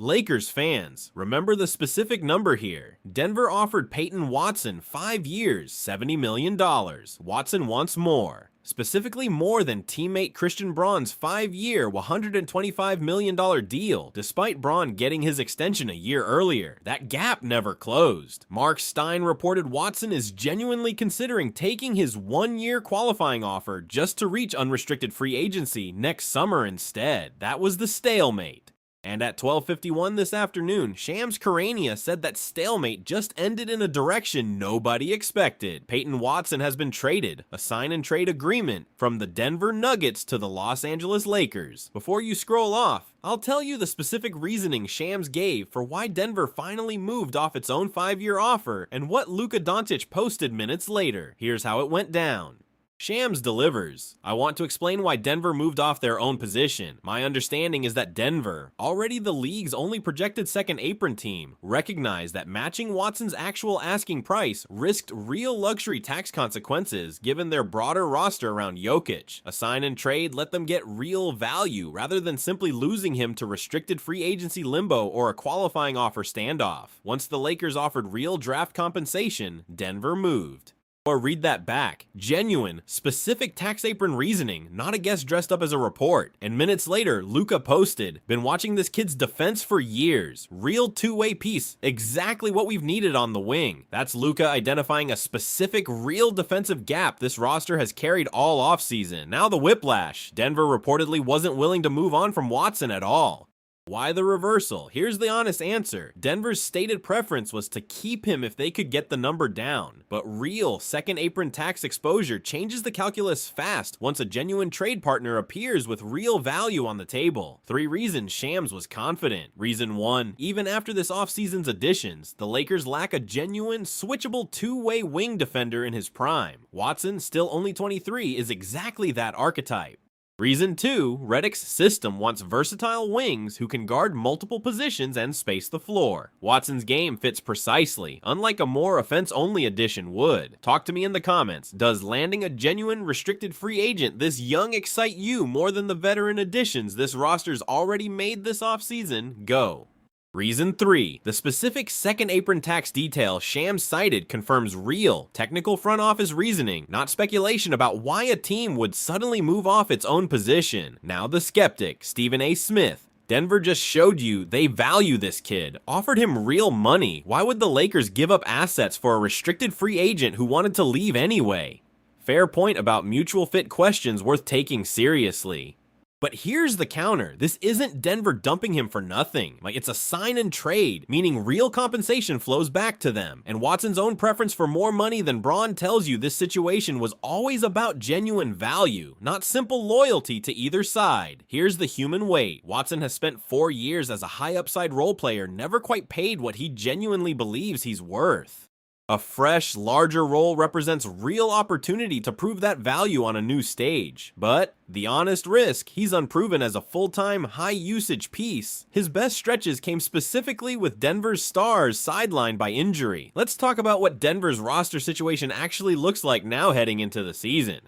Lakers fans, remember the specific number here. Denver offered Peyton Watson 5 years, $70 million. Watson wants more. Specifically more than teammate Christian Braun's 5-year, $125 million deal, despite Braun getting his extension a year earlier. That gap never closed. Mark Stein reported Watson is genuinely considering taking his 1-year qualifying offer just to reach unrestricted free agency next summer instead. That was the stalemate. And at 12:51 this afternoon, Shams Charania said that stalemate just ended in a direction nobody expected. Peyton Watson has been traded, a sign-and-trade agreement, from the Denver Nuggets to the Los Angeles Lakers. Before you scroll off, I'll tell you the specific reasoning Shams gave for why Denver finally moved off its own 5-year offer and what Luka Doncic posted minutes later. Here's how it went down. Shams delivers. I want to explain why Denver moved off their own position. My understanding is that Denver, already the league's only projected second apron team, recognized that matching Watson's actual asking price risked real luxury tax consequences given their broader roster around Jokic. A sign and trade let them get real value rather than simply losing him to restricted free agency limbo or a qualifying offer standoff. Once the Lakers offered real draft compensation, Denver moved. Or read that back. Genuine, specific tax apron reasoning, not a guest dressed up as a report. And minutes later, Luka posted, "Been watching this kid's defense for years. Real two-way piece, exactly what we've needed on the wing." That's Luka identifying a specific, real defensive gap this roster has carried all offseason. Now the whiplash. Denver reportedly wasn't willing to move on from Watson at all. Why the reversal? Here's the honest answer. Denver's stated preference was to keep him if they could get the number down. But real second apron tax exposure changes the calculus fast once a genuine trade partner appears with real value on the table. 3 reasons Shams was confident. Reason 1, even after this offseason's additions, the Lakers lack a genuine, switchable two-way wing defender in his prime. Watson, still only 23, is exactly that archetype. Reason 2, Redick's system wants versatile wings who can guard multiple positions and space the floor. Watson's game fits precisely, unlike a more offense-only addition would. Talk to me in the comments. Does landing a genuine restricted free agent this young excite you more than the veteran additions this roster's already made this offseason? Go. Reason 3, the specific second apron tax detail Shams cited confirms real, technical front office reasoning, not speculation about why a team would suddenly move off its own position. Now the skeptic, Stephen A. Smith. Denver just showed you they value this kid, offered him real money. Why would the Lakers give up assets for a restricted free agent who wanted to leave anyway? Fair point about mutual fit questions worth taking seriously. But here's the counter. This isn't Denver dumping him for nothing. It's a sign and trade, meaning real compensation flows back to them. And Watson's own preference for more money than Braun tells you this situation was always about genuine value, not simple loyalty to either side. Here's the human weight. Watson has spent 4 years as a high upside role player, never quite paid what he genuinely believes he's worth. A fresh, larger role represents real opportunity to prove that value on a new stage. But the honest risk, he's unproven as a full-time, high-usage piece. His best stretches came specifically with Denver's stars sidelined by injury. Let's talk about what Denver's roster situation actually looks like now heading into the season.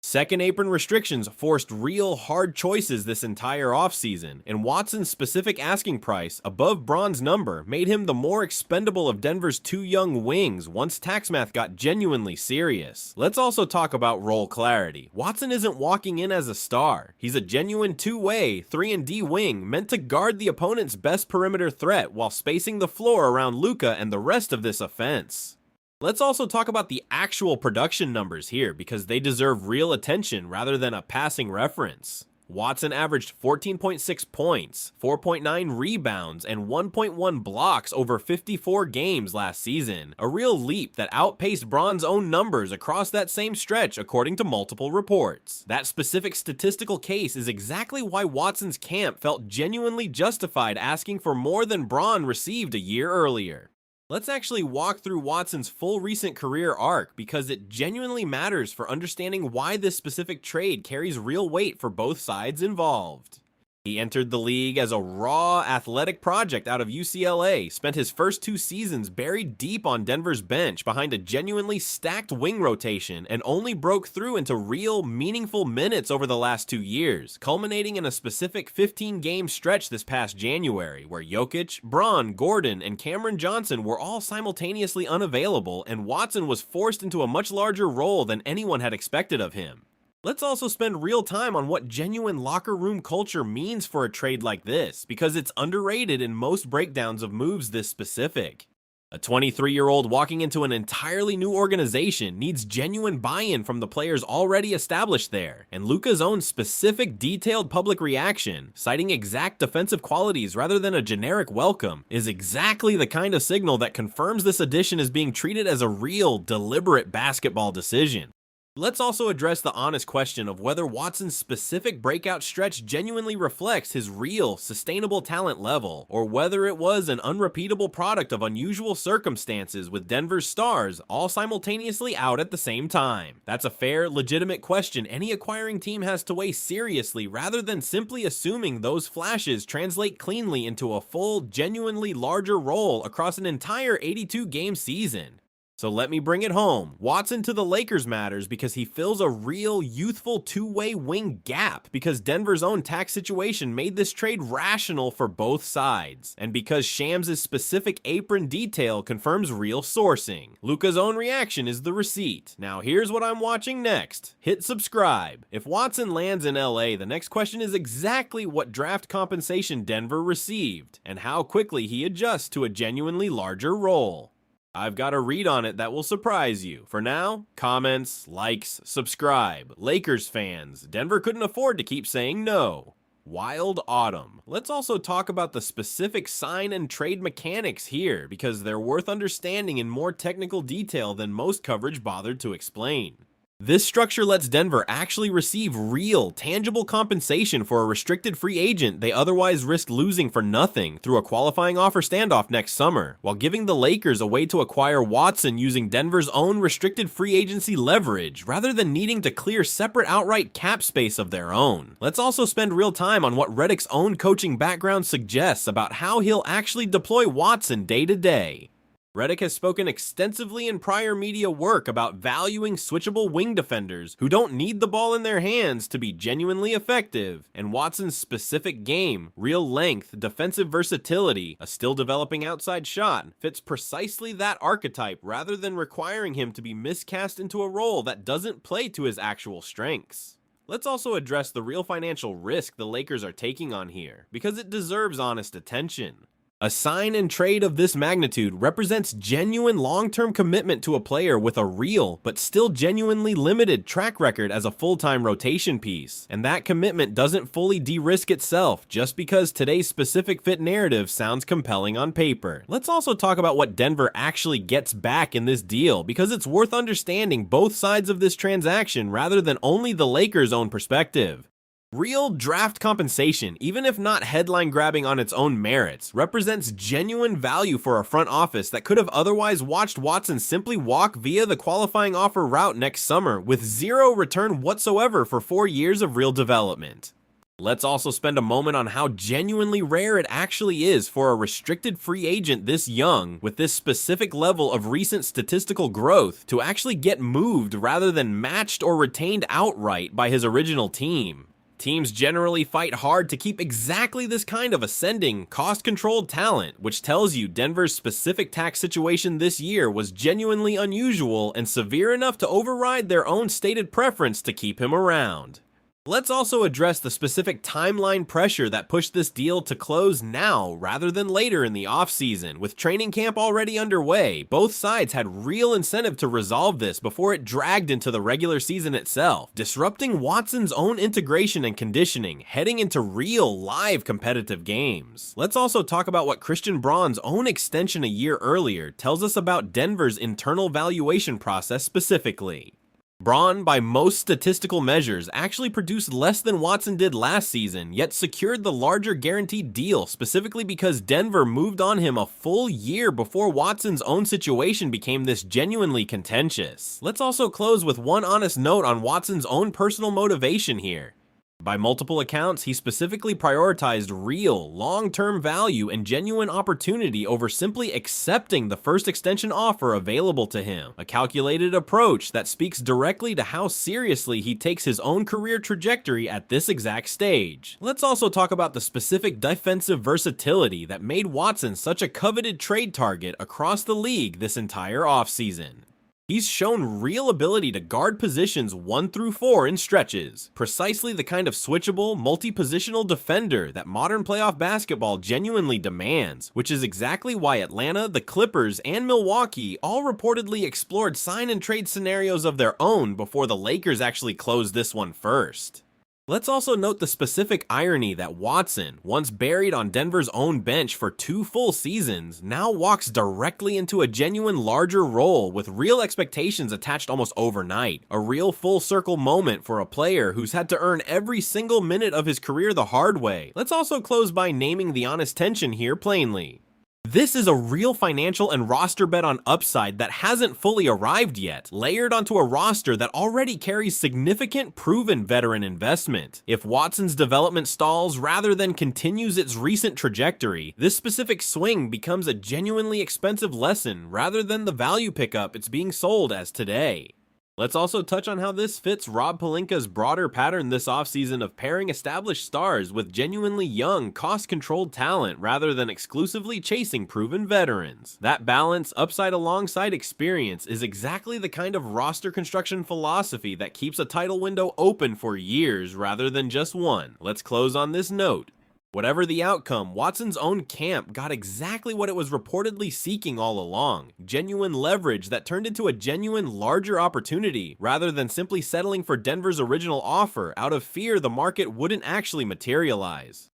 Second apron restrictions forced real hard choices this entire offseason, and Watson's specific asking price, above Braun's number, made him the more expendable of Denver's 2 young wings once tax math got genuinely serious. Let's also talk about role clarity. Watson isn't walking in as a star. He's a genuine two-way, 3-and-D wing meant to guard the opponent's best perimeter threat while spacing the floor around Luka and the rest of this offense. Let's also talk about the actual production numbers here because they deserve real attention rather than a passing reference. Watson averaged 14.6 points, 4.9 rebounds, and 1.1 blocks over 54 games last season, a real leap that outpaced Braun's own numbers across that same stretch according to multiple reports. That specific statistical case is exactly why Watson's camp felt genuinely justified asking for more than Braun received a year earlier. Let's actually walk through Watson's full recent career arc because it genuinely matters for understanding why this specific trade carries real weight for both sides involved. He entered the league as a raw athletic project out of UCLA, spent his first 2 seasons buried deep on Denver's bench behind a genuinely stacked wing rotation, and only broke through into real, meaningful minutes over the last 2 years, culminating in a specific 15-game stretch this past January, where Jokic, Braun, Gordon, and Cameron Johnson were all simultaneously unavailable, and Watson was forced into a much larger role than anyone had expected of him. Let's also spend real time on what genuine locker room culture means for a trade like this, because it's underrated in most breakdowns of moves this specific. A 23-year-old walking into an entirely new organization needs genuine buy-in from the players already established there, and Luka's own specific detailed public reaction, citing exact defensive qualities rather than a generic welcome, is exactly the kind of signal that confirms this addition is being treated as a real, deliberate basketball decision. Let's also address the honest question of whether Watson's specific breakout stretch genuinely reflects his real, sustainable talent level, or whether it was an unrepeatable product of unusual circumstances with Denver's stars all simultaneously out at the same time. That's a fair, legitimate question any acquiring team has to weigh seriously rather than simply assuming those flashes translate cleanly into a full, genuinely larger role across an entire 82-game season. So let me bring it home. Watson to the Lakers matters because he fills a real, youthful two-way wing gap, because Denver's own tax situation made this trade rational for both sides, and because Shams' specific apron detail confirms real sourcing. Luka's own reaction is the receipt. Now here's what I'm watching next. Hit subscribe. If Watson lands in LA, the next question is exactly what draft compensation Denver received, and how quickly he adjusts to a genuinely larger role. I've got a read on it that will surprise you. For now, comments, likes, subscribe. Lakers fans, Denver couldn't afford to keep saying no. Wild Autumn. Let's also talk about the specific sign and trade mechanics here, because they're worth understanding in more technical detail than most coverage bothered to explain. This structure lets Denver actually receive real, tangible compensation for a restricted free agent they otherwise risked losing for nothing through a qualifying offer standoff next summer, while giving the Lakers a way to acquire Watson using Denver's own restricted free agency leverage, rather than needing to clear separate outright cap space of their own. Let's also spend real time on what Redick's own coaching background suggests about how he'll actually deploy Watson day to day. Redick has spoken extensively in prior media work about valuing switchable wing defenders who don't need the ball in their hands to be genuinely effective, and Watson's specific game, real length, defensive versatility, a still developing outside shot, fits precisely that archetype rather than requiring him to be miscast into a role that doesn't play to his actual strengths. Let's also address the real financial risk the Lakers are taking on here, because it deserves honest attention. A sign and trade of this magnitude represents genuine long-term commitment to a player with a real, but still genuinely limited track record as a full-time rotation piece, and that commitment doesn't fully de-risk itself just because today's specific fit narrative sounds compelling on paper. Let's also talk about what Denver actually gets back in this deal, because it's worth understanding both sides of this transaction rather than only the Lakers' own perspective. Real draft compensation, even if not headline-grabbing on its own merits, represents genuine value for a front office that could have otherwise watched Watson simply walk via the qualifying offer route next summer with zero return whatsoever for 4 years of real development. Let's also spend a moment on how genuinely rare it actually is for a restricted free agent this young, with this specific level of recent statistical growth, to actually get moved rather than matched or retained outright by his original team. Teams generally fight hard to keep exactly this kind of ascending, cost-controlled talent, which tells you Denver's specific tax situation this year was genuinely unusual and severe enough to override their own stated preference to keep him around. Let's also address the specific timeline pressure that pushed this deal to close now rather than later in the offseason. With training camp already underway, both sides had real incentive to resolve this before it dragged into the regular season itself, disrupting Watson's own integration and conditioning, heading into real, live competitive games. Let's also talk about what Christian Braun's own extension a year earlier tells us about Denver's internal valuation process specifically. Braun, by most statistical measures, actually produced less than Watson did last season, yet secured the larger guaranteed deal specifically because Denver moved on him a full year before Watson's own situation became this genuinely contentious. Let's also close with one honest note on Watson's own personal motivation here. By multiple accounts, he specifically prioritized real, long-term value and genuine opportunity over simply accepting the first extension offer available to him, a calculated approach that speaks directly to how seriously he takes his own career trajectory at this exact stage. Let's also talk about the specific defensive versatility that made Watson such a coveted trade target across the league this entire offseason. He's shown real ability to guard positions 1 through 4 in stretches, precisely the kind of switchable, multi-positional defender that modern playoff basketball genuinely demands, which is exactly why Atlanta, the Clippers, and Milwaukee all reportedly explored sign and trade scenarios of their own before the Lakers actually closed this one first. Let's also note the specific irony that Watson, once buried on Denver's own bench for 2 full seasons, now walks directly into a genuine larger role with real expectations attached almost overnight. A real full circle moment for a player who's had to earn every single minute of his career the hard way. Let's also close by naming the honest tension here plainly. This is a real financial and roster bet on upside that hasn't fully arrived yet, layered onto a roster that already carries significant proven veteran investment. If Watson's development stalls rather than continues its recent trajectory, this specific swing becomes a genuinely expensive lesson rather than the value pickup it's being sold as today. Let's also touch on how this fits Rob Pelinka's broader pattern this offseason of pairing established stars with genuinely young, cost-controlled talent rather than exclusively chasing proven veterans. That balance, upside alongside experience, is exactly the kind of roster construction philosophy that keeps a title window open for years rather than just one. Let's close on this note. Whatever the outcome, Watson's own camp got exactly what it was reportedly seeking all along: genuine leverage that turned into a genuine larger opportunity, rather than simply settling for Denver's original offer out of fear the market wouldn't actually materialize.